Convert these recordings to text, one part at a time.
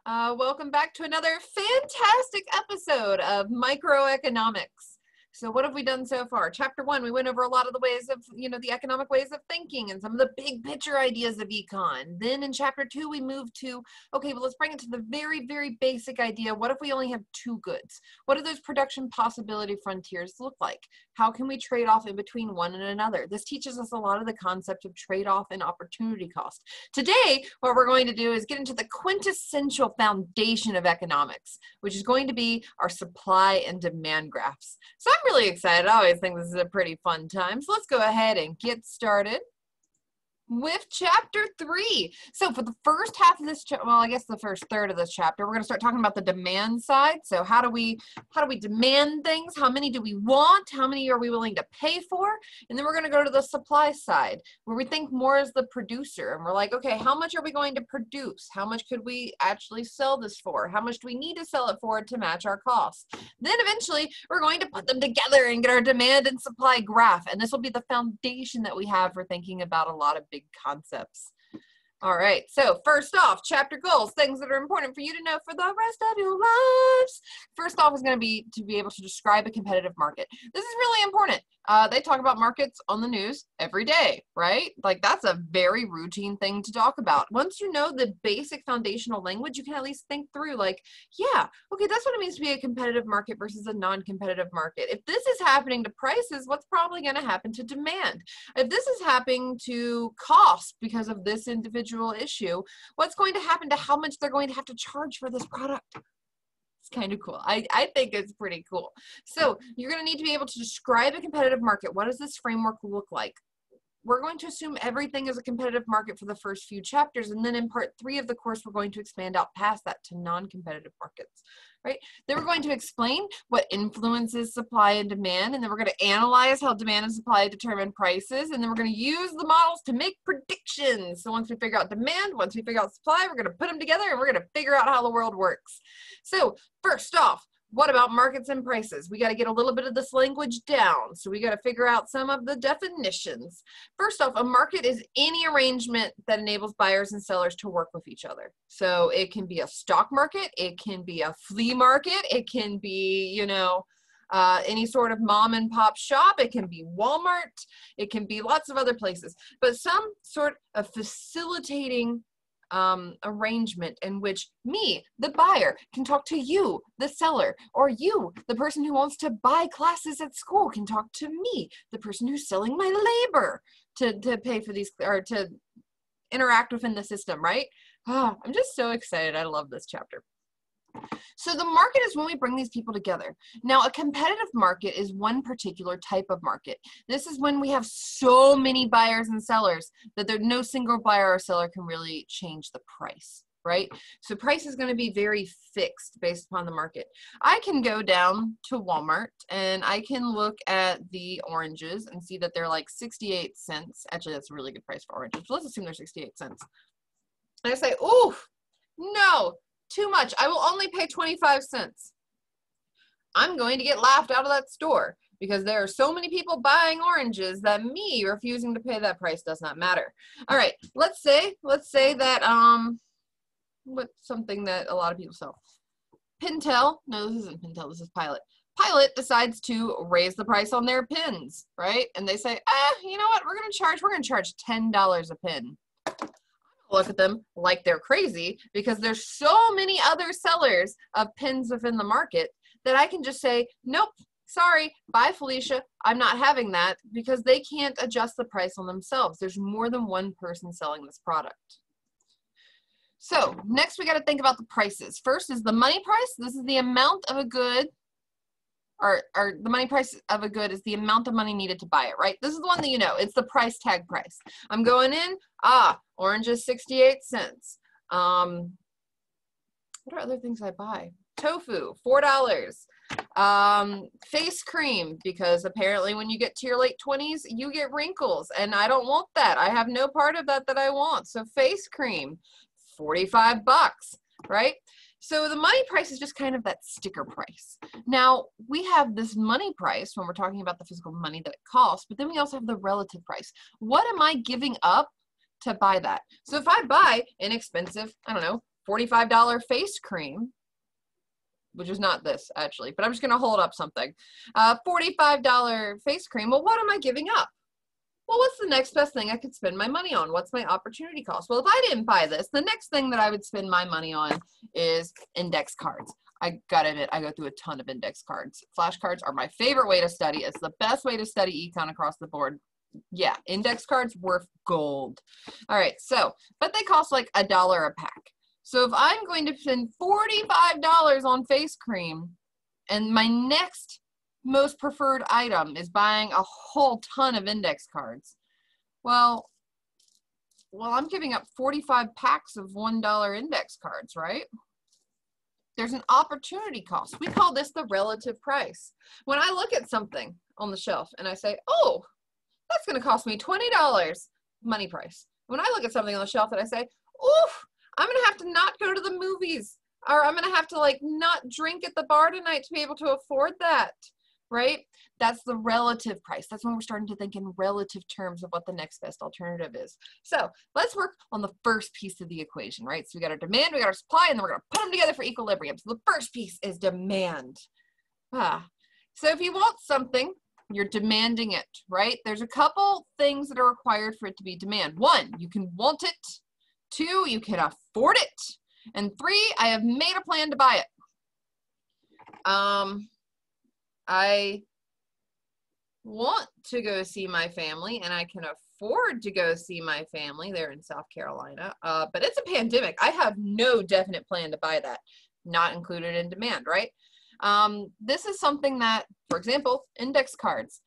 Welcome back to another fantastic episode of Microeconomics. So what have we done so far? Chapter 1, we went over a lot of the ways of, the economic ways of thinking and some of the big picture ideas of econ. Then in Chapter 2, we moved to, okay, well, let's bring it to the very, very basic idea. What if we only have two goods? What do those production possibility frontiers look like? How can we trade off in between one and another? This teaches us a lot of the concept of trade-off and opportunity cost. Today, what we're going to do is get into the quintessential foundation of economics, which is going to be our supply and demand graphs. So I'm really excited. I always think this is a pretty fun time. So let's go ahead and get started with Chapter 3. So for the first half of this, well, I guess the first third of this chapter, we're going to start talking about the demand side. So how do we demand things? How many do we want? How many are we willing to pay for? And then we're going to go to the supply side, where we think more as the producer. And we're like, okay, how much are we going to produce? How much could we actually sell this for? How much do we need to sell it for to match our costs? Then eventually, we're going to put them together and get our demand and supply graph. And this will be the foundation that we have for thinking about a lot of big concepts. All right, so first off, chapter goals, things that are important for you to know for the rest of your lives. First off is going to be able to describe a competitive market. This is really important. They talk about markets on the news every day, right? Like that's a very routine thing to talk about. Once you know the basic foundational language, you can at least think through like, yeah, okay, that's what it means to be a competitive market versus a non-competitive market. If this is happening to prices, what's probably going to happen to demand? If this is happening to cost because of this individual issue, what's going to happen to how much they're going to have to charge for this product? It's kind of cool. I think it's pretty cool. So you're going to need to be able to describe a competitive market. What does this framework look like? We're going to assume everything is a competitive market for the first few chapters, and then in part 3 of the course, we're going to expand out past that to non-competitive markets, right? Then we're going to explain what influences supply and demand, and then we're going to analyze how demand and supply determine prices, and then we're going to use the models to make predictions. So once we figure out demand, once we figure out supply, we're going to put them together, and we're going to figure out how the world works. So first off, what about markets and prices? We got to get a little bit of this language down. So we got to figure out some of the definitions. First off, a market is any arrangement that enables buyers and sellers to work with each other. So it can be a stock market, it can be a flea market, it can be, any sort of mom and pop shop, it can be Walmart, it can be lots of other places, but some sort of facilitating arrangement in which me, the buyer, can talk to you, the seller, or you, the person who wants to buy classes at school, can talk to me, the person who's selling my labor, to pay for these, or to interact within the system, right? I'm just so excited. I love this chapter. So the market is when we bring these people together. Now, a competitive market is one particular type of market. This is when we have so many buyers and sellers that no single buyer or seller can really change the price, right? So price is going to be very fixed based upon the market. I can go down to Walmart and I can look at the oranges and see that they're like 68 cents. Actually, that's a really good price for oranges. So let's assume they're 68 cents. And I say, oh, no. Too much. I will only pay 25 cents. I'm going to get laughed out of that store because there are so many people buying oranges that me refusing to pay that price does not matter. All right, let's say that what's something that a lot of people sell? Pintel. No, this isn't Pintel. This is Pilot. Pilot decides to raise the price on their pins, right? And they say, you know what? We're going to charge $10 a pin. Look at them like they're crazy because there's so many other sellers of pins within the market that I can just say, nope, sorry, bye Felicia, I'm not having that, because they can't adjust the price on themselves. There's more than one person selling this product. So next we got to think about the prices. First is the money price. This is the amount of a good, or the money price of a good is the amount of money needed to buy it, right? This is the one that you know. It's the price tag price. I'm going in, orange is 68 cents. What are other things I buy? Tofu, $4. Face cream, because apparently when you get to your late 20s, you get wrinkles, and I don't want that. I have no part of that I want. So face cream, 45 bucks, right? So the money price is just kind of that sticker price. Now, we have this money price when we're talking about the physical money that it costs, but then we also have the relative price. What am I giving up to buy that? So if I buy inexpensive, I don't know, $45 face cream, which is not this actually, but I'm just going to hold up something. $45 face cream. Well, what am I giving up? Well, what's the next best thing I could spend my money on? What's my opportunity cost? Well, if I didn't buy this, the next thing that I would spend my money on is index cards. I gotta admit, I go through a ton of index cards. Flashcards are my favorite way to study. It's the best way to study econ across the board. Yeah, index cards worth gold. All right, so, but they cost like $1 a pack. So if I'm going to spend $45 on face cream and my next most preferred item is buying a whole ton of index cards, well, I'm giving up 45 packs of $1 index cards, right? There's an opportunity cost. We call this the relative price. When I look at something on the shelf and I say, oh, that's going to cost me $20, money price. When I look at something on the shelf and I say, oof, I'm going to have to not go to the movies, or I'm going to have to like not drink at the bar tonight to be able to afford that, right? That's the relative price. That's when we're starting to think in relative terms of what the next best alternative is. So let's work on the first piece of the equation, right? So we got our demand, we got our supply, and then we're going to put them together for equilibrium. So the first piece is demand. So if you want something, you're demanding it, right? There's a couple things that are required for it to be demand. 1, you can want it. 2, you can afford it. And 3, I have made a plan to buy it. I want to go see my family, and I can afford to go see my family. They're in South Carolina, but it's a pandemic. I have no definite plan to buy that. Not included in demand, right? This is something that, for example, index cards.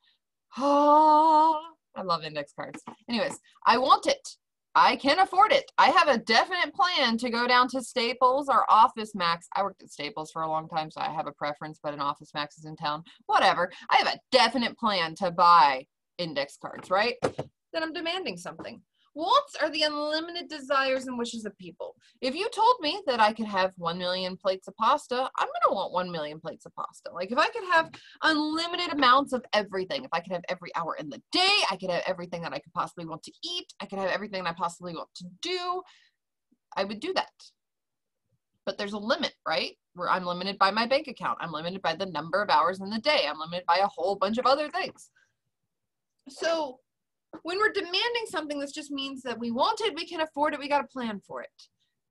Oh, I love index cards. Anyways, I want it. I can afford it. I have a definite plan to go down to Staples or Office Max. I worked at Staples for a long time, so I have a preference, but an Office Max is in town. Whatever. I have a definite plan to buy index cards, right? Then I'm demanding something. Wants are the unlimited desires and wishes of people. If you told me that I could have 1 million plates of pasta, I'm going to want 1 million plates of pasta. Like if I could have unlimited amounts of everything, if I could have every hour in the day, I could have everything that I could possibly want to eat, I could have everything I possibly want to do, I would do that. But there's a limit, right? Where I'm limited by my bank account. I'm limited by the number of hours in the day. I'm limited by a whole bunch of other things. So when we're demanding something, this just means that we want it, we can afford it, we got to plan for it.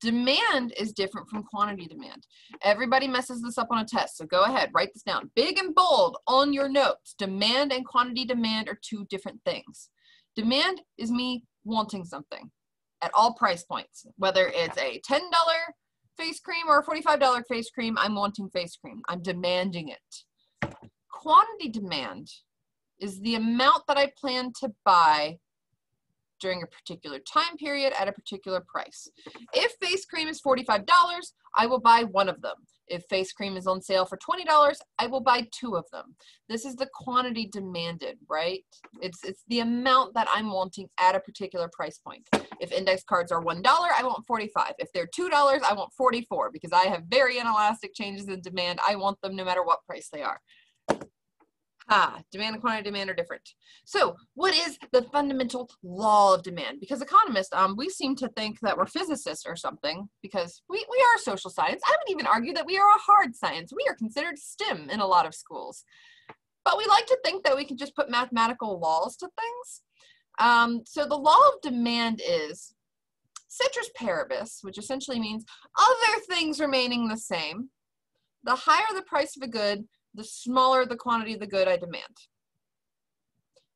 Demand is different from quantity demand. Everybody messes this up on a test, so go ahead, write this down. Big and bold on your notes. Demand and quantity demand are 2 different things. Demand is me wanting something at all price points. Whether it's a $10 face cream or a $45 face cream, I'm wanting face cream. I'm demanding it. Quantity demand is the amount that I plan to buy during a particular time period at a particular price. If face cream is $45, I will buy 1 of them. If face cream is on sale for $20, I will buy 2 of them. This is the quantity demanded, right? It's the amount that I'm wanting at a particular price point. If index cards are $1, I want 45. If they're $2, I want 44 because I have very inelastic changes in demand. I want them no matter what price they are. Demand and quantity demand are different. So what is the fundamental law of demand? Because economists, we seem to think that we're physicists or something because we are social science. I would even argue that we are a hard science. We are considered STEM in a lot of schools. But we like to think that we can just put mathematical laws to things. So the law of demand is ceteris paribus, which essentially means other things remaining the same. The higher the price of a good, the smaller the quantity of the good I demand.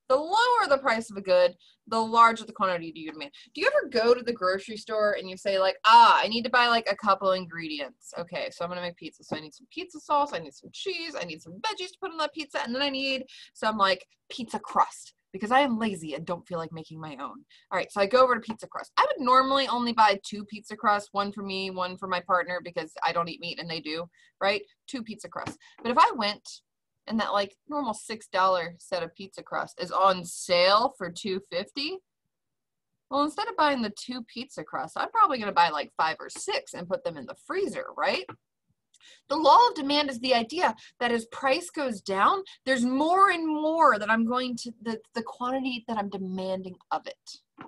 The lower the price of a good, the larger the quantity you demand. Do you ever go to the grocery store and you say like, I need to buy like a couple ingredients. Okay, so I'm gonna make pizza. So I need some pizza sauce, I need some cheese, I need some veggies to put on that pizza, and then I need some like pizza crust because I am lazy and don't feel like making my own. All right, so I go over to pizza crust. I would normally only buy 2 pizza crusts, 1 for me, 1 for my partner because I don't eat meat and they do, right? 2 pizza crusts. But if I went and that like normal $6 set of pizza crust is on sale for $2.50, well, instead of buying the 2 pizza crusts, I'm probably gonna buy like 5 or 6 and put them in the freezer, right? The law of demand is the idea that as price goes down, there's more and more that I'm going to, the quantity that I'm demanding of it.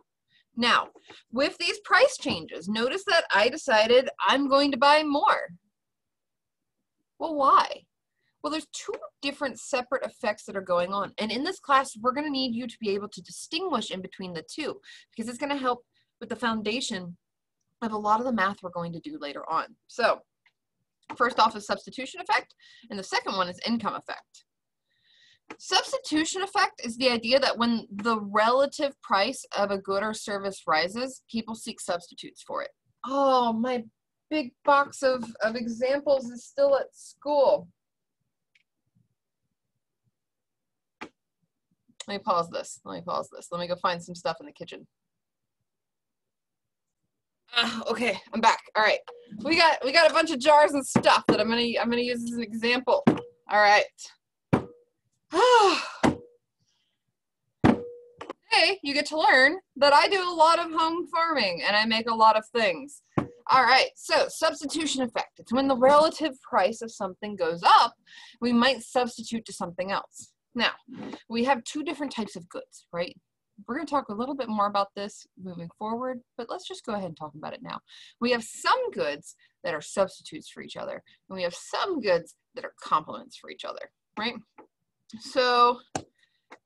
Now, with these price changes, notice that I decided I'm going to buy more. Well, why? Well, there's two different separate effects that are going on. And in this class, we're going to need you to be able to distinguish in between the two, because it's going to help with the foundation of a lot of the math we're going to do later on. So first off is substitution effect, and the second one is income effect. Substitution effect is the idea that when the relative price of a good or service rises, people seek substitutes for it. Oh, my big box of examples is still at school. Let me pause this. Let me go find some stuff in the kitchen. Okay, I'm back. All right, we got a bunch of jars and stuff that I'm gonna use as an example. All right. Today you get to learn that I do a lot of home farming and I make a lot of things. All right, so substitution effect. It's when the relative price of something goes up, we might substitute to something else. Now, we have two different types of goods, right? We're going to talk a little bit more about this moving forward, but let's just go ahead and talk about it now. We have some goods that are substitutes for each other, and we have some goods that are complements for each other, right? So,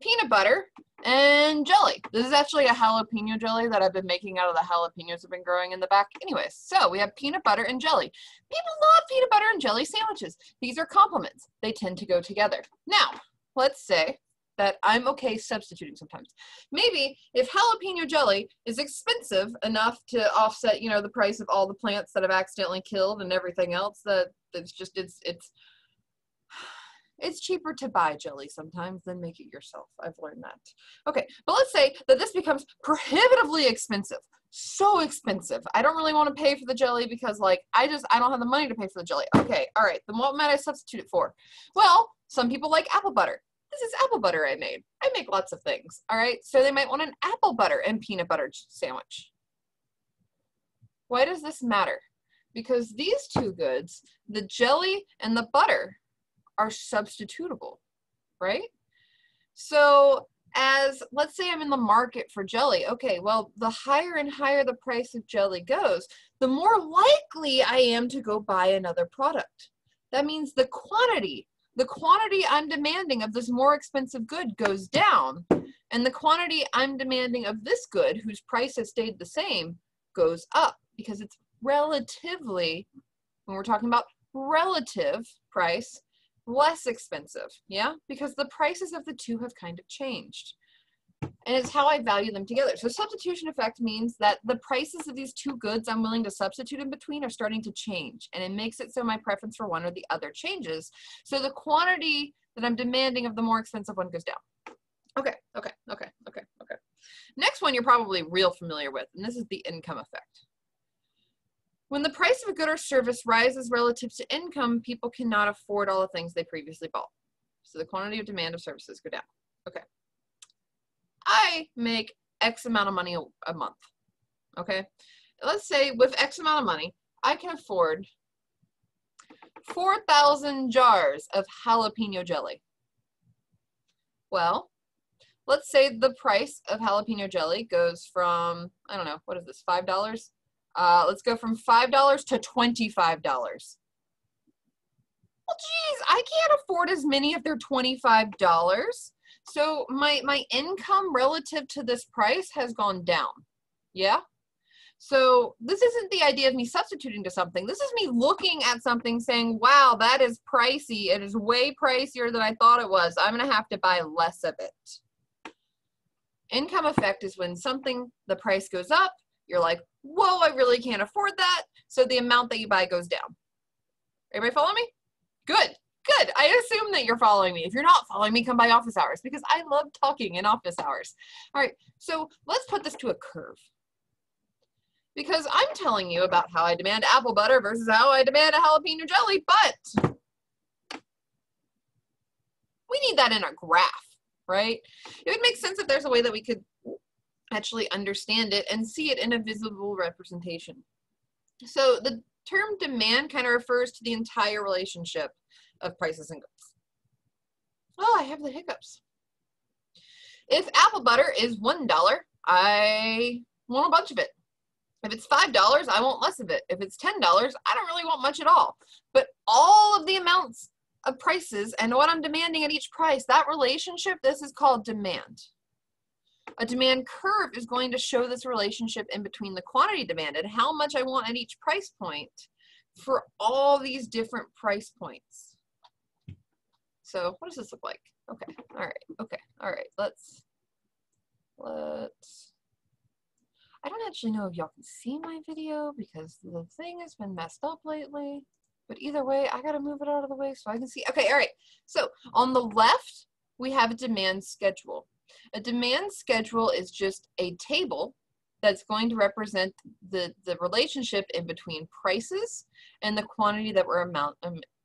peanut butter and jelly. This is actually a jalapeno jelly that I've been making out of the jalapenos I've been growing in the back. Anyways, so we have peanut butter and jelly. People love peanut butter and jelly sandwiches. These are complements. They tend to go together. Now, let's say that I'm okay substituting sometimes. Maybe if jalapeno jelly is expensive enough to offset, you know, the price of all the plants that I've accidentally killed and everything else, that it's cheaper to buy jelly sometimes than make it yourself. I've learned that. Okay, but let's say that this becomes prohibitively expensive. So expensive. I don't really want to pay for the jelly because, like, I don't have the money to pay for the jelly. Okay, all right, then what might I substitute it for? Well, some people like apple butter. This is apple butter I made. I make lots of things, all right? So they might want an apple butter and peanut butter sandwich. Why does this matter? Because these two goods, the jelly and the butter, are substitutable, right? So let's say I'm in the market for jelly. Okay, well, the higher and higher the price of jelly goes, the more likely I am to go buy another product. That means the quantity I'm demanding of this more expensive good goes down, and the quantity I'm demanding of this good, whose price has stayed the same, goes up, because it's relatively, when we're talking about relative price, less expensive, yeah? Because the prices of the two have kind of changed. And it's how I value them together. So substitution effect means that the prices of these two goods I'm willing to substitute in between are starting to change. And it makes it so my preference for one or the other changes. So the quantity that I'm demanding of the more expensive one goes down. Okay. Next one you're probably real familiar with, and this is the income effect. When the price of a good or service rises relative to income, people cannot afford all the things they previously bought. So the quantity of demand of services go down. Okay. I make X amount of money a month. Okay. Let's say with X amount of money, I can afford 4,000 jars of jalapeno jelly. Well, let's say the price of jalapeno jelly goes from, I don't know, what is this, $5? Let's go from $5 to $25. Well, geez, I can't afford as many if they're $25. So my income relative to this price has gone down. Yeah? So this isn't the idea of me substituting to something. This is me looking at something saying, wow, that is pricey. It is way pricier than I thought it was. I'm going to have to buy less of it. Income effect is when something, the price goes up, you're like, whoa, I really can't afford that. So the amount that you buy goes down. Everybody follow me? Good. Good. I assume that you're following me. If you're not following me, come by office hours because I love talking in office hours. All right, so let's put this to a curve. Because I'm telling you about how I demand apple butter versus how I demand a jalapeno jelly, but we need that in a graph, right? It would make sense if there's a way that we could actually understand it and see it in a visible representation. So the term demand kind of refers to the entire relationship of prices and goods. Oh, I have the hiccups. If apple butter is $1, I want a bunch of it. If it's $5, I want less of it. If it's $10, I don't really want much at all. But all of the amounts of prices and what I'm demanding at each price, that relationship, this is called demand. A demand curve is going to show this relationship in between the quantity demanded, how much I want at each price point for all these different price points. So what does this look like? Okay, all right, let's, I don't actually know if y'all can see my video because the thing has been messed up lately, but either way, I gotta move it out of the way so I can see. Okay, all right, so on the left, we have a demand schedule. A demand schedule is just a table that's going to represent the relationship in between prices and the quantity that we're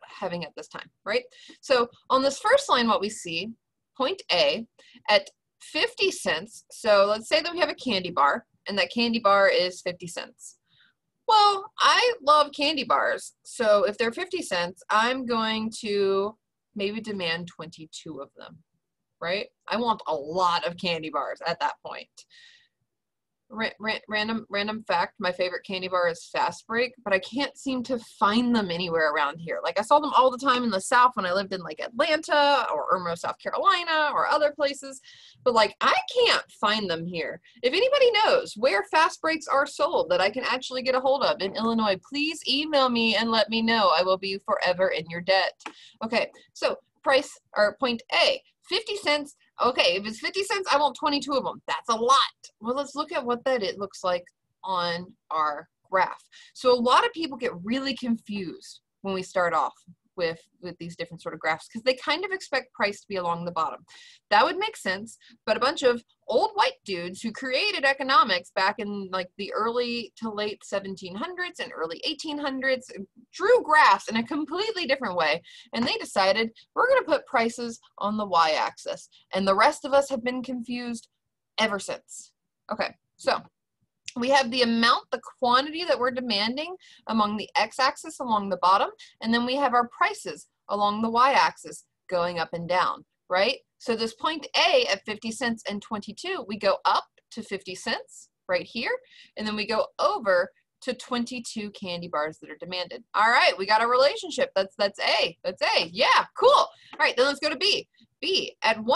having at this time, right? So on this first line, what we see, point A, at 50 cents, so let's say that we have a candy bar, and that candy bar is 50 cents. Well, I love candy bars, so if they're 50 cents, I'm going to maybe demand 22 of them, right? I want a lot of candy bars at that point. Random fact, my favorite candy bar is Fast Break, but I can't seem to find them anywhere around here. Like I saw them all the time in the South when I lived in like Atlanta or Irmo, South Carolina or other places, but like I can't find them here. If anybody knows where Fast Breaks are sold that I can actually get a hold of in Illinois, please email me and let me know. I will be forever in your debt. Okay, so price or point A, 50 cents. Okay, if it's 50 cents, I want 22 of them. That's a lot. Well, let's look at what it looks like on our graph. So a lot of people get really confused when we start off with these different sort of graphs because they kind of expect price to be along the bottom. That would make sense, but a bunch of old white dudes who created economics back in like the early to late 1700s and early 1800s drew graphs in a completely different way, and they decided we're going to put prices on the y-axis, and the rest of us have been confused ever since. Okay, so we have the amount, the quantity that we're demanding along the x-axis along the bottom, and then we have our prices along the y-axis going up and down, right? So this point A at 50 cents and 22, we go up to 50 cents right here, and then we go over to 22 candy bars that are demanded. All right, we got a relationship. That's A. That's A. Yeah, cool. All right, then let's go to B. B at $1.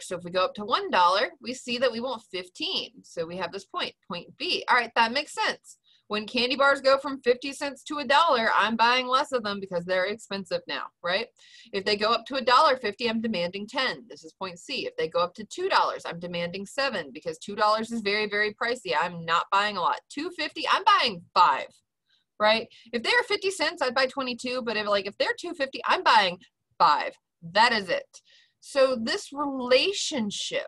So if we go up to $1, we see that we want 15. So we have this point B. All right, that makes sense. When candy bars go from 50 cents to $1, I'm buying less of them because they're expensive now, right? If they go up to $1.50, I'm demanding 10. This is point C. If they go up to $2, I'm demanding 7 because $2 is very, very pricey. I'm not buying a lot. $2.50, I'm buying 5, right? If they're 50 cents, I'd buy 22, but if they're $2.50, I'm buying 5. That is it. So this relationship,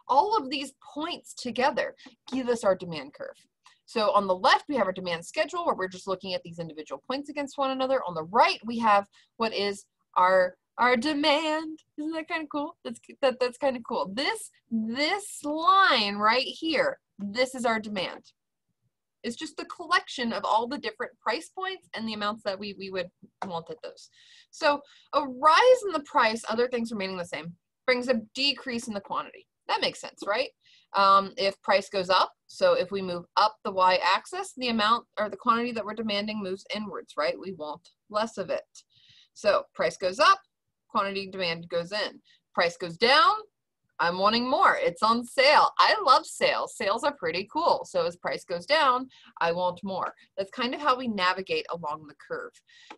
all of these points together give us our demand curve. So on the left, we have our demand schedule where we're just looking at these individual points against one another. On the right, we have what is our demand. Isn't that kind of cool? That's kind of cool. This line right here, this is our demand. It's just the collection of all the different price points and the amounts that we would want at those. So a rise in the price, other things remaining the same, brings a decrease in the quantity. That makes sense, right? If price goes up, so if we move up the y-axis, the amount or the quantity that we're demanding moves inwards, right? We want less of it. So price goes up, quantity demand goes in. Price goes down, I'm wanting more. It's on sale. I love sales. Sales are pretty cool. So as price goes down, I want more. That's kind of how we navigate along the curve.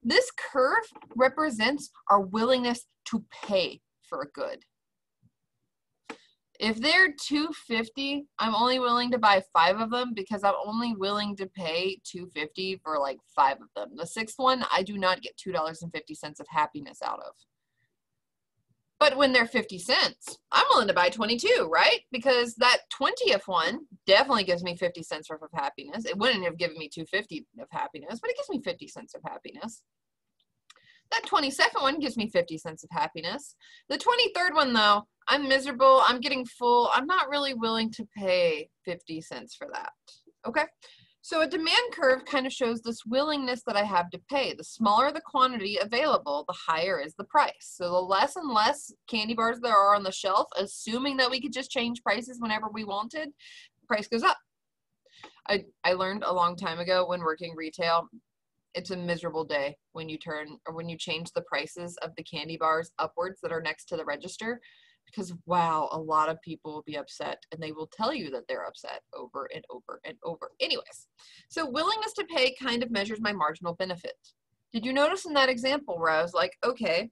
This curve represents our willingness to pay for a good. If they're $2.50, I'm only willing to buy 5 of them because I'm only willing to pay $2.50 for like 5 of them. The 6th one, I do not get $2.50 of happiness out of. But when they're 50 cents, I'm willing to buy 22, right? Because that 20th one definitely gives me 50 cents worth of happiness. It wouldn't have given me $2.50 of happiness, but it gives me 50 cents of happiness. That 22nd one gives me 50 cents of happiness. The 23rd one, though, I'm miserable, I'm getting full, I'm not really willing to pay 50 cents for that, okay? So a demand curve kind of shows this willingness that I have to pay. The smaller the quantity available, the higher is the price. So the less and less candy bars there are on the shelf, assuming that we could just change prices whenever we wanted, the price goes up. I learned a long time ago when working retail, it's a miserable day when you change the prices of the candy bars upwards that are next to the register, because wow, a lot of people will be upset and they will tell you that they're upset over and over and over. Anyways, so willingness to pay kind of measures my marginal benefit. Did you notice in that example where I was like, okay,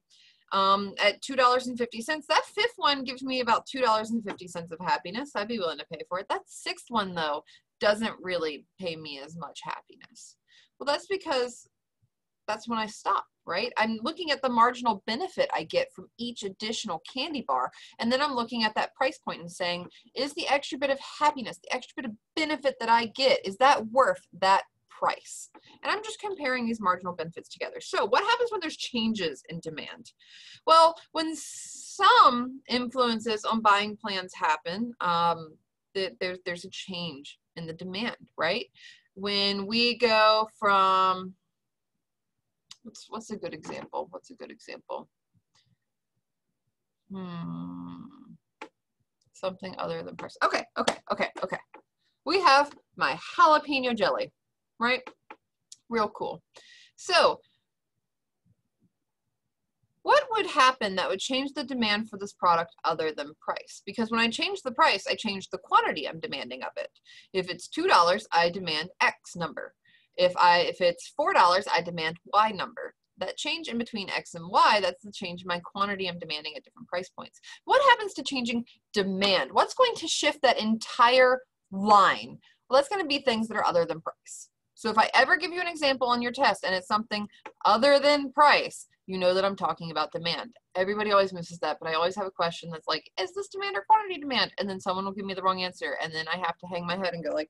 at $2.50, that fifth one gives me about $2.50 of happiness. I'd be willing to pay for it. That sixth one though doesn't really pay me as much happiness. Well, that's because that's when I stop, right? I'm looking at the marginal benefit I get from each additional candy bar, and then I'm looking at that price point and saying, is the extra bit of happiness, the extra bit of benefit that I get, is that worth that price? And I'm just comparing these marginal benefits together. So what happens when there's changes in demand? Well, when some influences on buying plans happen, there's a change in the demand, right? When we go from, what's a good example? What's a good example? Something other than price. Okay. We have my jalapeno jelly, right? Real cool. So what would happen that would change the demand for this product other than price? Because when I change the price, I change the quantity I'm demanding of it. If it's $2, I demand X number. If it's $4, I demand Y number. That change in between X and Y, that's the change in my quantity I'm demanding at different price points. What happens to changing demand? What's going to shift that entire line? Well, that's going to be things that are other than price. So if I ever give you an example on your test and it's something other than price, you know that I'm talking about demand. Everybody always misses that, but I always have a question that's like, is this demand or quantity demand? And then someone will give me the wrong answer, and then I have to hang my head and go like,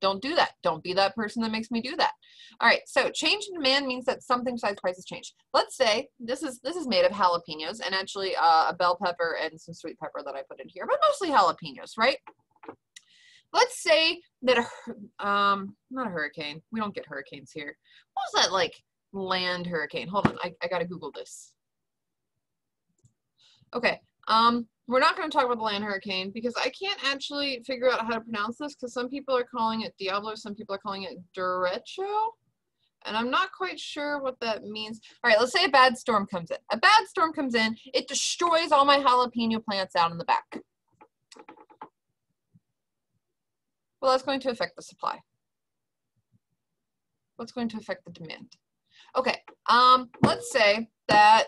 don't do that. Don't be that person that makes me do that. All right, so change in demand means that something besides price has changed. Let's say this is made of jalapenos and actually a bell pepper and some sweet pepper that I put in here, but mostly jalapenos, right? Let's say that not a hurricane. We don't get hurricanes here. What was that like? Land hurricane. Hold on, I gotta Google this. Okay, we're not going to talk about the land hurricane because I can't actually figure out how to pronounce this, because some people are calling it Diablo, some people are calling it derecho, and I'm not quite sure what that means. All right, let's say a bad storm comes in. A bad storm comes in, it destroys all my jalapeno plants out in the back. Well, that's going to affect the supply. What's going to affect the demand? Okay, let's say that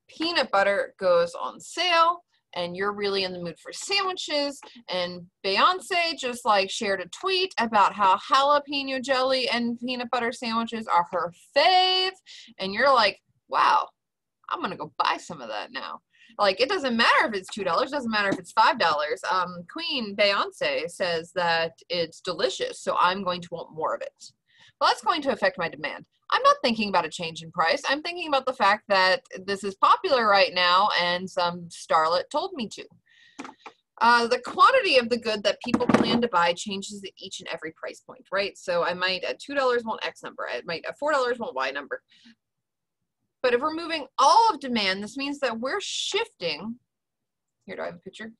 peanut butter goes on sale and you're really in the mood for sandwiches, and Beyonce just like shared a tweet about how jalapeno jelly and peanut butter sandwiches are her fave, and you're like, wow, I'm gonna go buy some of that now. Like, it doesn't matter if it's $2, doesn't matter if it's $5. Queen Beyonce says that it's delicious, so I'm going to want more of it. Well, that's going to affect my demand. I'm not thinking about a change in price. I'm thinking about the fact that this is popular right now and some starlet told me to. The quantity of the good that people plan to buy changes at each and every price point, right? So I might at $2 want X number. I might at $4 want Y number. But if we're moving all of demand, this means that we're shifting. Here, do I have a picture?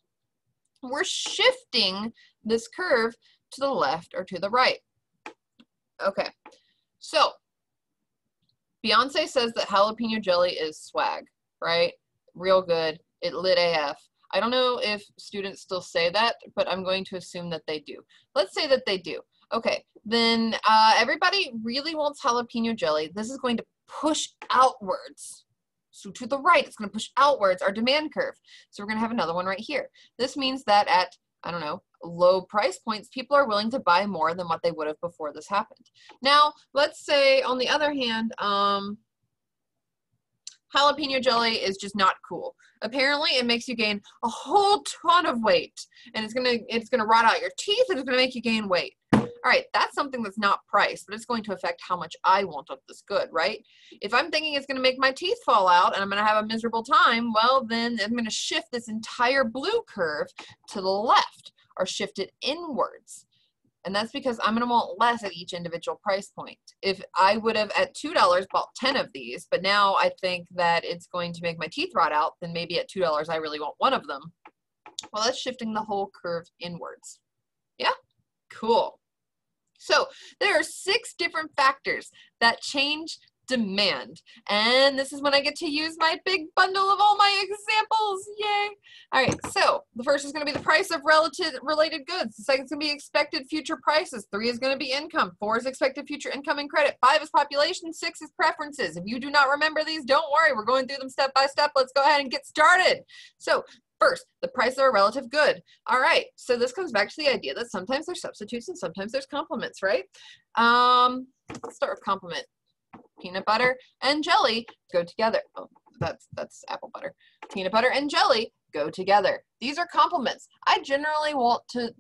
We're shifting this curve to the left or to the right. Okay, so Beyonce says that jalapeno jelly is swag, right? Real good. It lit AF. I don't know if students still say that, but I'm going to assume that they do. Let's say that they do. Okay, then everybody really wants jalapeno jelly. This is going to push outwards. So to the right, it's going to push outwards our demand curve. So we're going to have another one right here. This means that at, I don't know, low price points, people are willing to buy more than what they would have before this happened. Now, let's say on the other hand, jalapeno jelly is just not cool. Apparently, it makes you gain a whole ton of weight, and it's gonna rot out your teeth, and it's gonna make you gain weight. All right, that's something that's not priced, but it's going to affect how much I want of this good, right? If I'm thinking it's gonna make my teeth fall out and I'm gonna have a miserable time, well, then I'm gonna shift this entire blue curve to the left, or shift it inwards. And that's because I'm gonna want less at each individual price point. If I would have at $2 bought 10 of these, but now I think that it's going to make my teeth rot out, then maybe at $2 I really want one of them. Well, that's shifting the whole curve inwards. Yeah? Cool. So there are 6 different factors that change demand. And this is when I get to use my big bundle of all my examples. Yay. All right, so the first is going to be the price of related goods. The second is going to be expected future prices. 3 is going to be income. 4 is expected future income and credit. 5 is population. 6 is preferences. If you do not remember these, don't worry. We're going through them step by step. Let's go ahead and get started. So first, the price of a relative good. All right, so this comes back to the idea that sometimes there's substitutes and sometimes there's complements, right? Let's start with complement. Peanut butter and jelly go together. Oh, that's apple butter. Peanut butter and jelly go together. These are complements. I generally want to,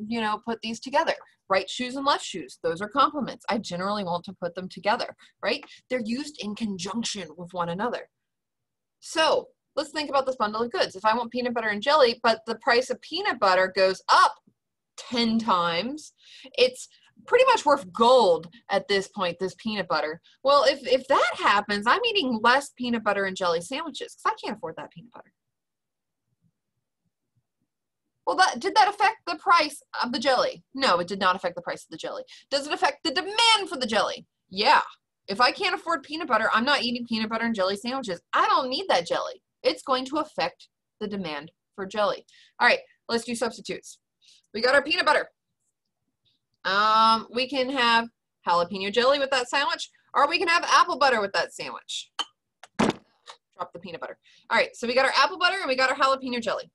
put these together. Right shoes and left shoes, those are complements. I generally want to put them together, right? They're used in conjunction with one another. So let's think about this bundle of goods. If I want peanut butter and jelly, but the price of peanut butter goes up 10 times, it's pretty much worth gold at this point, this peanut butter. Well, if that happens, I'm eating less peanut butter and jelly sandwiches because I can't afford that peanut butter. Well, did that affect the price of the jelly? No, it did not affect the price of the jelly. Does it affect the demand for the jelly? Yeah. If I can't afford peanut butter, I'm not eating peanut butter and jelly sandwiches. I don't need that jelly. It's going to affect the demand for jelly. All right, let's do substitutes. We got our peanut butter. We can have jalapeno jelly with that sandwich, or we can have apple butter with that sandwich. Drop the peanut butter. All right, so we got our apple butter and we got our jalapeno jelly.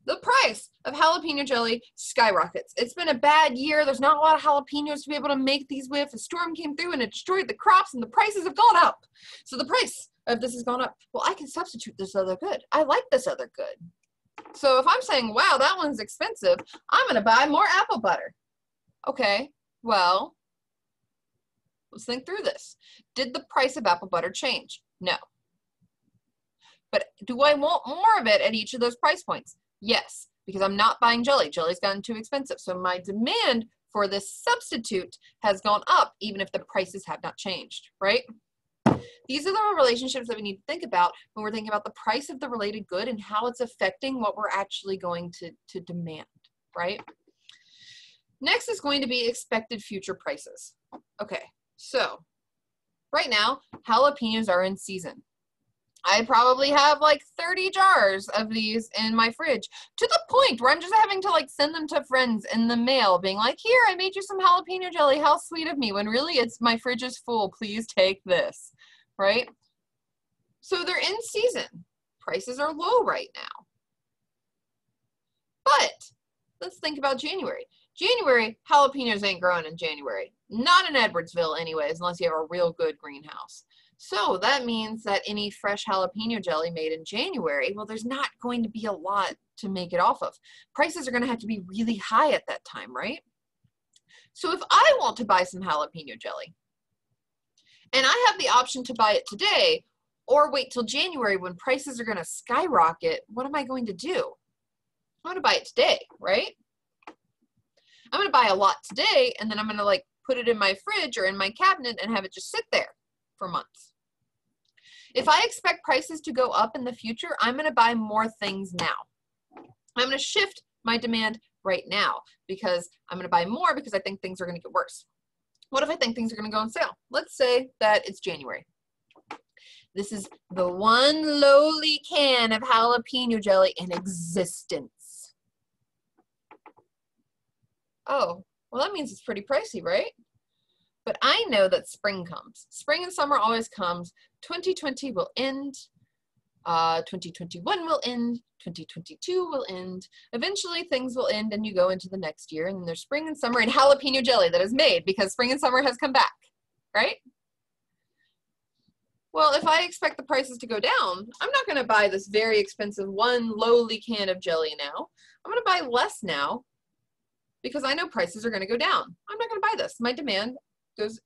The price of jalapeno jelly skyrockets. It's been a bad year. There's not a lot of jalapenos to be able to make these with. A storm came through and it destroyed the crops and the prices have gone up. So the price of this has gone up. Well, I can substitute this other good. I like this other good. So if I'm saying, wow, that one's expensive, I'm going to buy more apple butter. Okay, well, let's think through this. Did the price of apple butter change? No. But do I want more of it at each of those price points? Yes, because I'm not buying jelly. Jelly's gotten too expensive. So my demand for this substitute has gone up, even if the prices have not changed, right? These are the relationships that we need to think about when we're thinking about the price of the related good and how it's affecting what we're actually going to demand, right? Next is going to be expected future prices. Okay, so right now, jalapenos are in season. I probably have like 30 jars of these in my fridge, to the point where I'm just having to like send them to friends in the mail being like, here, I made you some jalapeno jelly. How sweet of me. When really it's my fridge is full. Please take this, right? So they're in season. Prices are low right now. But let's think about January. January, jalapenos ain't growing in January. Not in Edwardsville anyways, unless you have a real good greenhouse. So that means that any fresh jalapeno jelly made in January, well, there's not going to be a lot to make it off of. Prices are going to have to be really high at that time, right? So if I want to buy some jalapeno jelly, and I have the option to buy it today, or wait till January when prices are going to skyrocket, what am I going to do? I'm going to buy it today, right? I'm going to buy a lot today, and then I'm going to like put it in my fridge or in my cabinet and have it just sit there for months. If I expect prices to go up in the future, I'm going to buy more things now. I'm going to shift my demand right now because I'm going to buy more because I think things are going to get worse. What if I think things are going to go on sale? Let's say that it's January. This is the one lowly can of jalapeno jelly in existence. Oh, well, that means it's pretty pricey, right? But I know that spring comes. Spring and summer always comes. 2020 will end. 2021 will end. 2022 will end. Eventually things will end and you go into the next year and then there's spring and summer and jalapeno jelly that is made because spring and summer has come back, right? Well, if I expect the prices to go down, I'm not going to buy this very expensive one lowly can of jelly now. I'm going to buy less now because I know prices are going to go down. I'm not going to buy this. My demand goes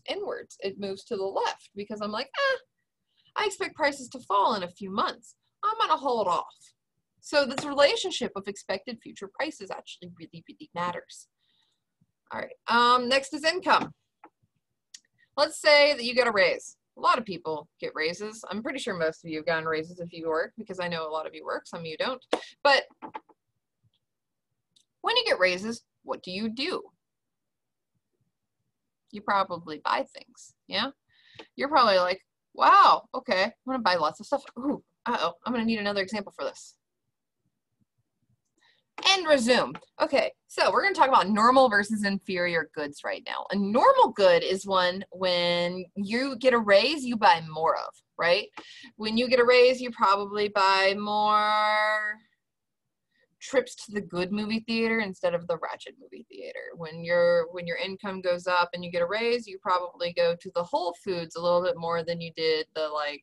inwards. It moves to the left because I'm like, I expect prices to fall in a few months. I'm going to hold off. So this relationship of expected future prices actually really, really matters. All right, next is income. Let's say that you get a raise. A lot of people get raises. I'm pretty sure most of you have gotten raises if you work because I know a lot of you work, some of you don't. But When you get raises, what do? You probably buy things, yeah? You're probably like, wow, okay, I'm gonna buy lots of stuff. Ooh, uh-oh, I'm gonna need another example for this. And resume. Okay, so we're going to talk about normal versus inferior goods right now. A normal good is one when you get a raise, you buy more of, right? When you get a raise, you probably buy more trips to the good movie theater instead of the ratchet movie theater. When your income goes up and you get a raise, you probably go to the Whole Foods a little bit more than you did the, like,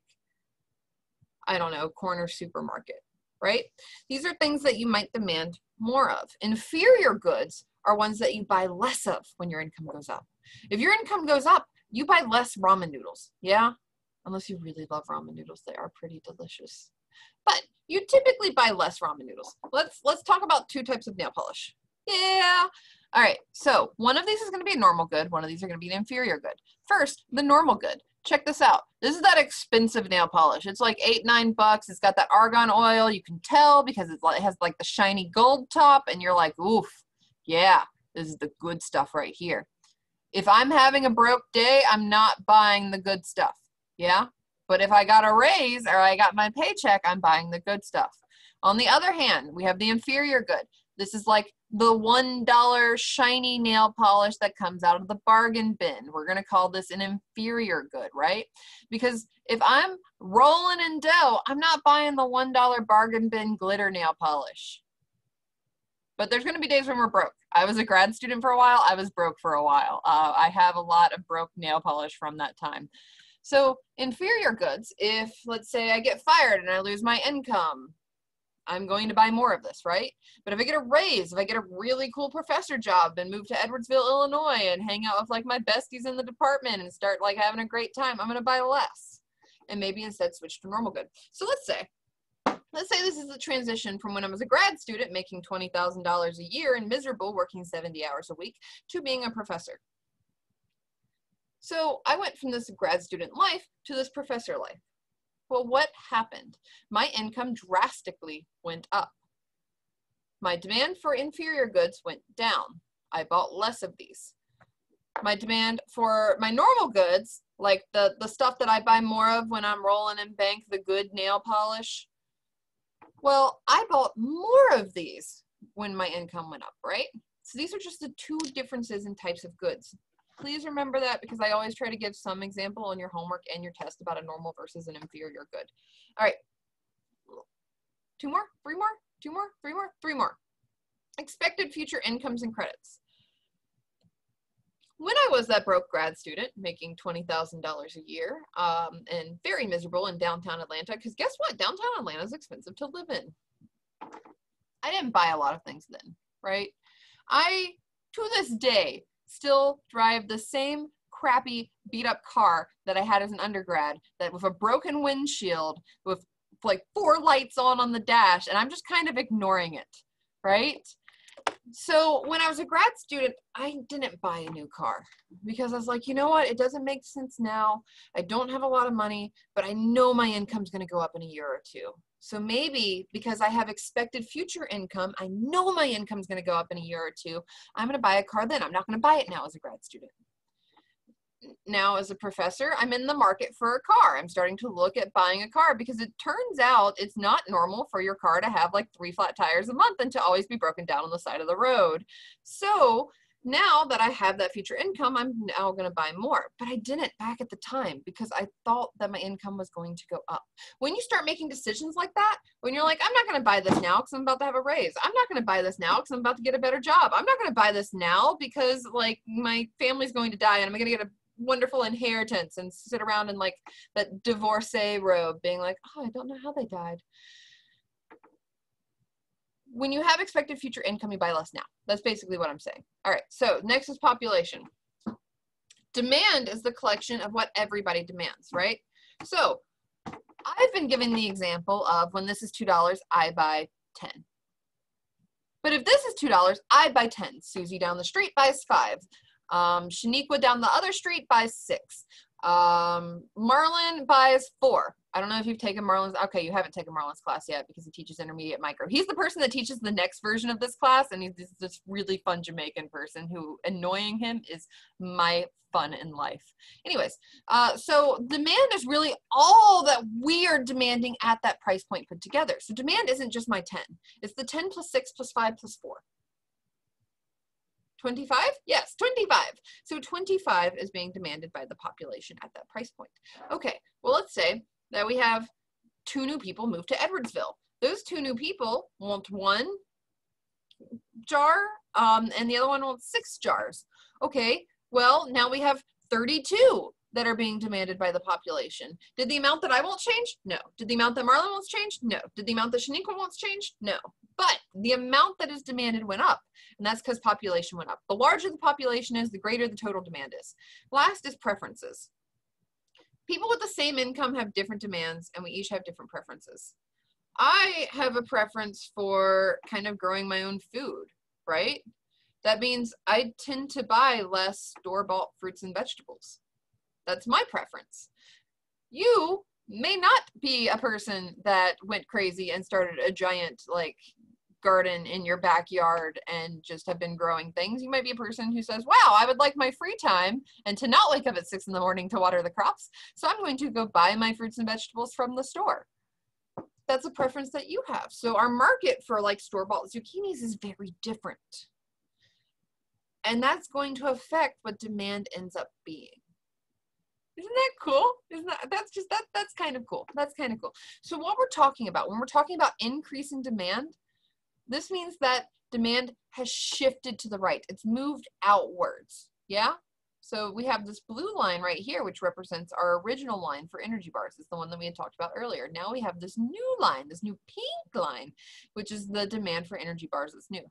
I don't know, corner supermarket, right? These are things that you might demand more of. Inferior goods are ones that you buy less of when your income goes up. If your income goes up, you buy less ramen noodles, yeah? Unless you really love ramen noodles, they are pretty delicious. But you typically buy less ramen noodles. Let's talk about two types of nail polish. Yeah. All right, so one of these is going to be a normal good, one of these are going to be an inferior good. First, the normal good. Check this out. This is that expensive nail polish. It's like $8-9. It's got that argan oil. You can tell because it has like the shiny gold top, and you're like, oof, yeah, this is the good stuff right here. If I'm having a broke day, I'm not buying the good stuff, yeah? But if I got a raise or I got my paycheck, I'm buying the good stuff. On the other hand, we have the inferior good. This is like the $1 shiny nail polish that comes out of the bargain bin. We're going to call this an inferior good, right? Because if I'm rolling in dough, I'm not buying the $1 bargain bin glitter nail polish. But there's going to be days when we're broke. I was a grad student for a while. I was broke for a while. I have a lot of broke nail polish from that time. So inferior goods, if let's say I get fired and I lose my income, I'm going to buy more of this, right? But if I get a raise, if I get a really cool professor job and move to Edwardsville, Illinois and hang out with like my besties in the department and start like having a great time, I'm going to buy less and maybe instead switch to normal good. So let's say this is the transition from when I was a grad student making $20,000 a year and miserable working 70 hours a week to being a professor. So I went from this grad student life to this professor life. Well, what happened? My income drastically went up. My demand for inferior goods went down. I bought less of these. My demand for my normal goods, like the stuff that I buy more of when I'm rolling in bank, the good nail polish, well, I bought more of these when my income went up, right? So these are just the two differences in types of goods. Please remember that because I always try to give some example on your homework and your test about a normal versus an inferior good. All right, 2 more, 3 more, 2 more, 3 more, 3 more. Expected future incomes and credits. When I was that broke grad student making $20,000 a year and very miserable in downtown Atlanta, because guess what? Downtown Atlanta is expensive to live in. I didn't buy a lot of things then, right? I, to this day, still drive the same crappy beat up car that I had as an undergrad, that with a broken windshield with like 4 lights on the dash, and I'm just kind of ignoring it, right? So when I was a grad student, I didn't buy a new car because I was like, you know what? It doesn't make sense now. I don't have a lot of money, but I know my income's going to go up in a year or two. So maybe because I have expected future income, I know my income's going to go up in a year or two, I'm going to buy a car then. I'm not going to buy it now as a grad student. Now as a professor, I'm in the market for a car. I'm starting to look at buying a car because it turns out it's not normal for your car to have like 3 flat tires a month and to always be broken down on the side of the road. So now that I have that future income, I'm now going to buy more. But I didn't back at the time because I thought that my income was going to go up. When you start making decisions like that, when you're like, I'm not going to buy this now because I'm about to have a raise. I'm not going to buy this now because I'm about to get a better job. I'm not going to buy this now because like my family's going to die and I'm going to get a wonderful inheritance and sit around in like that divorcee robe being like, oh, I don't know how they died. When you have expected future income, you buy less now. That's basically what I'm saying. All right, so next is population. Demand is the collection of what everybody demands, right? So I've been given the example of when this is $2, I buy 10. But if this is $2, I buy 10. Susie down the street buys 5. Shaniqua down the other street buys 6. Marlon buys 4. I don't know if you've taken Marlon's. Okay, you haven't taken Marlon's class yet because he teaches intermediate micro. He's the person that teaches the next version of this class, and he's this really fun Jamaican person who annoying him is my fun in life. Anyways, so demand is really all that we are demanding at that price point put together. So demand isn't just my 10. It's the 10 plus 6 plus 5 plus 4. 25? Yes, 25. So 25 is being demanded by the population at that price point. Okay, well, let's say that we have 2 new people move to Edwardsville. Those 2 new people want 1 jar, and the other one wants 6 jars. Okay, well, now we have 32 that are being demanded by the population. Did the amount that I want change? No. Did the amount that Marlon wants change? No. Did the amount that Shaniqua wants change? No. But the amount that is demanded went up, and that's because population went up. The larger the population is, the greater the total demand is. Last is preferences. People with the same income have different demands, and we each have different preferences. I have a preference for kind of growing my own food, right? That means I tend to buy less store-bought fruits and vegetables. That's my preference. You may not be a person that went crazy and started a giant like garden in your backyard and just have been growing things. You might be a person who says, wow, I would like my free time and to not wake up at 6 in the morning to water the crops. So I'm going to go buy my fruits and vegetables from the store. That's a preference that you have. So our market for like store-bought zucchinis is very different. And that's going to affect what demand ends up being. Isn't that cool? That's kind of cool. That's kind of cool. So what we're talking about, when we're talking about increasing demand, this means that demand has shifted to the right. It's moved outwards. Yeah? So we have this blue line right here, which represents our original line for energy bars. It's the one that we had talked about earlier. Now we have this new line, this new pink line, which is the demand for energy bars that's new.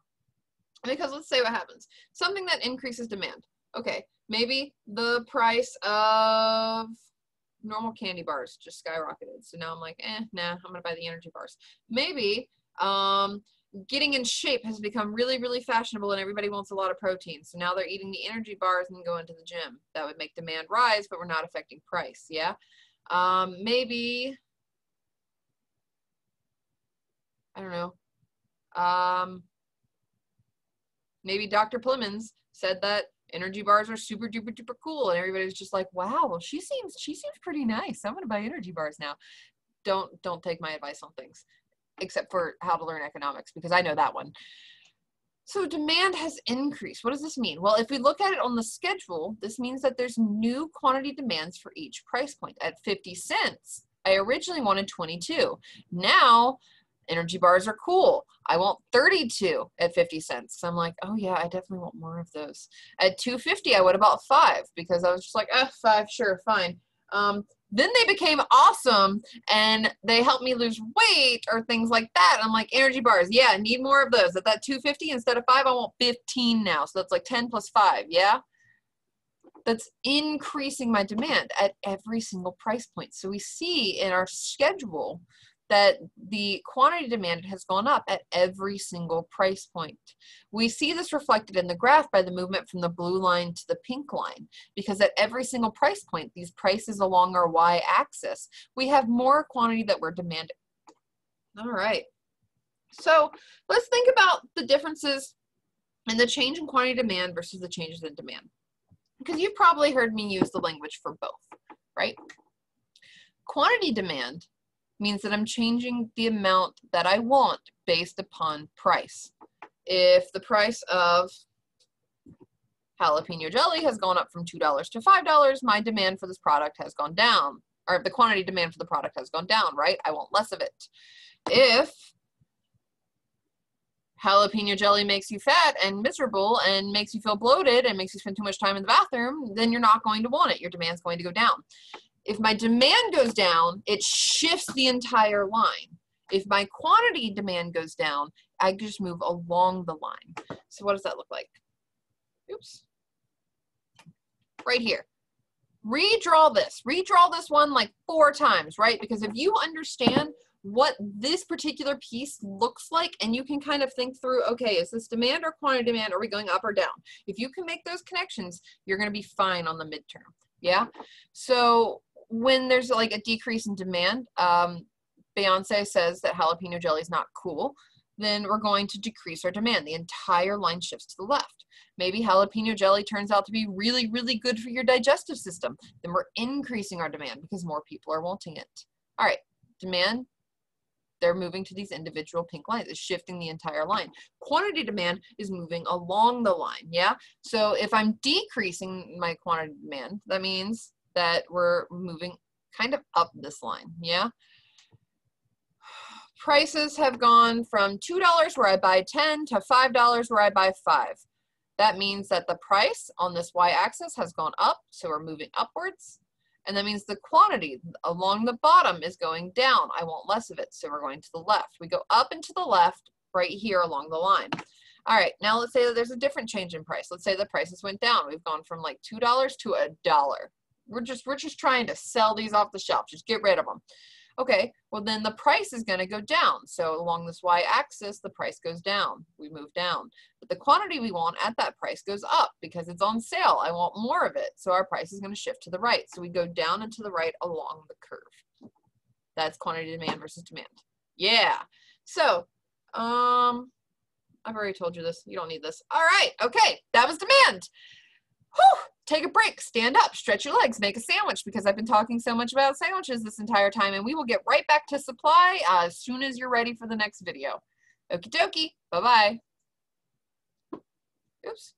Because let's say what happens. Something that increases demand. Okay, maybe the price of normal candy bars just skyrocketed. So now I'm like, nah, I'm gonna buy the energy bars. Maybe getting in shape has become really, really fashionable and everybody wants a lot of protein. So now they're eating the energy bars and going to the gym. That would make demand rise, but we're not affecting price, yeah? Maybe, I don't know. Maybe Dr. Plemmmons said that energy bars are super duper duper cool and everybody's just like, wow, well, she seems pretty nice. I'm gonna buy energy bars now. Don't take my advice on things, except for how to learn economics, because I know that one. So demand has increased. What does this mean? Well, if we look at it on the schedule, this means that there's new quantity demands for each price point. At 50 cents, I originally wanted 22. Now, energy bars are cool. I want 32 at 50 cents. So I'm like, oh yeah, I definitely want more of those. At 2.50, I would have bought 5 because I was just like, 5, sure, fine. Then they became awesome and they helped me lose weight or things like that. I'm like, energy bars, yeah, I need more of those. At that 2.50 instead of 5, I want 15 now. So that's like 10 plus 5, yeah? That's increasing my demand at every single price point. So we see in our schedule that the quantity demanded has gone up at every single price point. We see this reflected in the graph by the movement from the blue line to the pink line, because at every single price point, these prices along our y-axis, we have more quantity that we're demanding. All right. So let's think about the differences in the change in quantity demand versus the changes in demand, because you've probably heard me use the language for both, right? Quantity demand means that I'm changing the amount that I want based upon price. If the price of jalapeno jelly has gone up from $2 to $5, my demand for this product has gone down, or the quantity demand for the product has gone down, right? I want less of it. If jalapeno jelly makes you fat and miserable and makes you feel bloated and makes you spend too much time in the bathroom, then you're not going to want it. Your demand's going to go down. If my demand goes down, it shifts the entire line. If my quantity demand goes down, I just move along the line. So what does that look like? Oops. Right here. Redraw this. Redraw this one like 4 times, right? Because if you understand what this particular piece looks like, and you can kind of think through, okay, is this demand or quantity demand? Are we going up or down? If you can make those connections, you're going to be fine on the midterm. Yeah? So when there's like a decrease in demand, Beyonce says that jalapeno jelly is not cool, then we're going to decrease our demand. The entire line shifts to the left. Maybe jalapeno jelly turns out to be really, really good for your digestive system. Then we're increasing our demand because more people are wanting it. All right, demand, they're moving to these individual pink lines. It's shifting the entire line. Quantity demand is moving along the line, yeah? So if I'm decreasing my quantity demand, that means that we're moving kind of up this line, yeah? Prices have gone from $2 where I buy 10 to $5 where I buy 5. That means that the price on this y-axis has gone up, so we're moving upwards. And that means the quantity along the bottom is going down. I want less of it, so we're going to the left. We go up and to the left right here along the line. All right, now let's say that there's a different change in price. Let's say the prices went down. We've gone from like $2 to $1. We're just trying to sell these off the shelf. Just get rid of them. Okay, well then the price is going to go down. So along this y-axis, the price goes down. We move down. But the quantity we want at that price goes up because it's on sale. I want more of it. So our price is going to shift to the right. So we go down and to the right along the curve. That's quantity demand versus demand. Yeah. So, I've already told you this. You don't need this. All right. Okay. That was demand. Whew. Take a break, stand up, stretch your legs, make a sandwich, because I've been talking so much about sandwiches this entire time, and we will get right back to supply as soon as you're ready for the next video. Okie dokie, bye-bye. Oops.